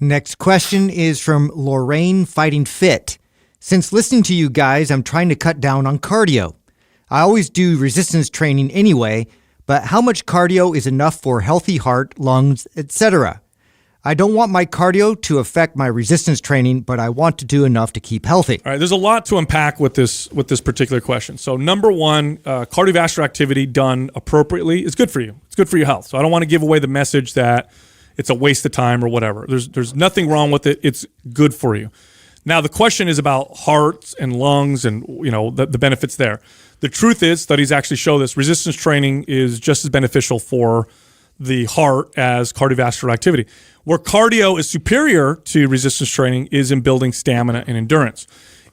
Next question is from Lorraine Fighting Fit. Since listening to you guys, I'm trying to cut down on cardio. I always do resistance training anyway, but how much cardio is enough for healthy heart, lungs, etc.? I don't want my cardio to affect my resistance training, but I want to do enough to keep healthy. All right, there's a lot to unpack with this particular question. So number one, cardiovascular activity done appropriately is good for you. It's good for your health. So I don't want to give away the message that it's a waste of time or whatever. There's nothing wrong with it. It's good for you. Now the question is about hearts and lungs and the benefits there. The truth is, studies actually show this. Resistance training is just as beneficial for the heart as cardiovascular activity. Where cardio is superior to resistance training is in building stamina and endurance.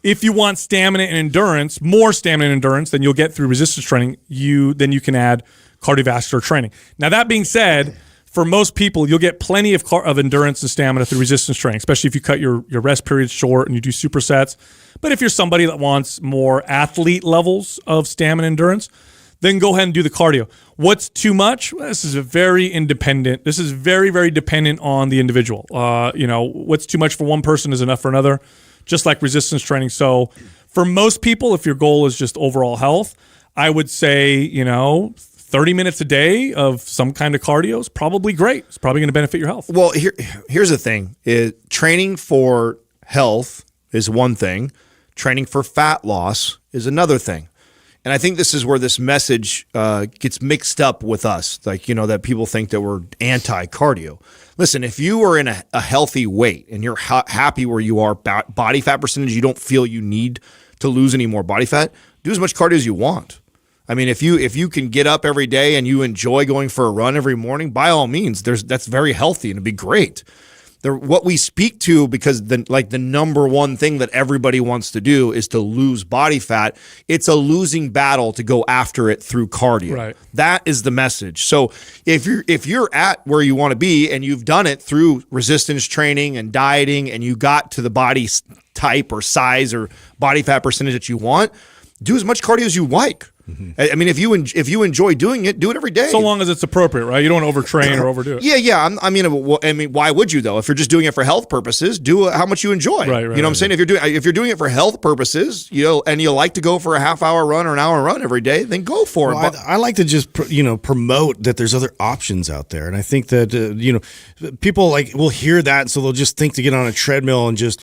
If you want stamina and endurance, more stamina and endurance than you'll get through resistance training, then you can add cardiovascular training. Now that being said, for most people, you'll get plenty of endurance and stamina through resistance training, especially if you cut your rest periods short and you do supersets. But if you're somebody that wants more athlete levels of stamina and endurance, then go ahead and do the cardio. What's too much? Well, this is very, very dependent on the individual. What's too much for one person is enough for another, just like resistance training. So for most people, if your goal is just overall health, I would say, 30 minutes a day of some kind of cardio is probably great. It's probably going to benefit your health. Well, here's the thing. Training for health is one thing. Training for fat loss is another thing. And I think this is where this message gets mixed up with us, that people think that we're anti-cardio. Listen, if you are in a healthy weight and you're happy where you are, body fat percentage, you don't feel you need to lose any more body fat, do as much cardio as you want. I mean, if you can get up every day and you enjoy going for a run every morning, by all means, that's very healthy and it'd be great. What we speak to, because the number one thing that everybody wants to do is to lose body fat. It's a losing battle to go after it through cardio. Right. That is the message. So if you're at where you want to be and you've done it through resistance training and dieting and you got to the body type or size or body fat percentage that you want, do as much cardio as you like. Mm-hmm. I mean, if you enjoy doing it, do it every day. So long as it's appropriate, right? You don't want to overtrain or overdo it. Yeah. I mean, why would you though? If you're just doing it for health purposes, do how much you enjoy. Right. You know what I'm saying? If you're doing it for health purposes, and you like to go for a half-hour run or an hour run every day, then go for it. I like to just promote that there's other options out there, and I think that people will hear that, so they'll just think to get on a treadmill and just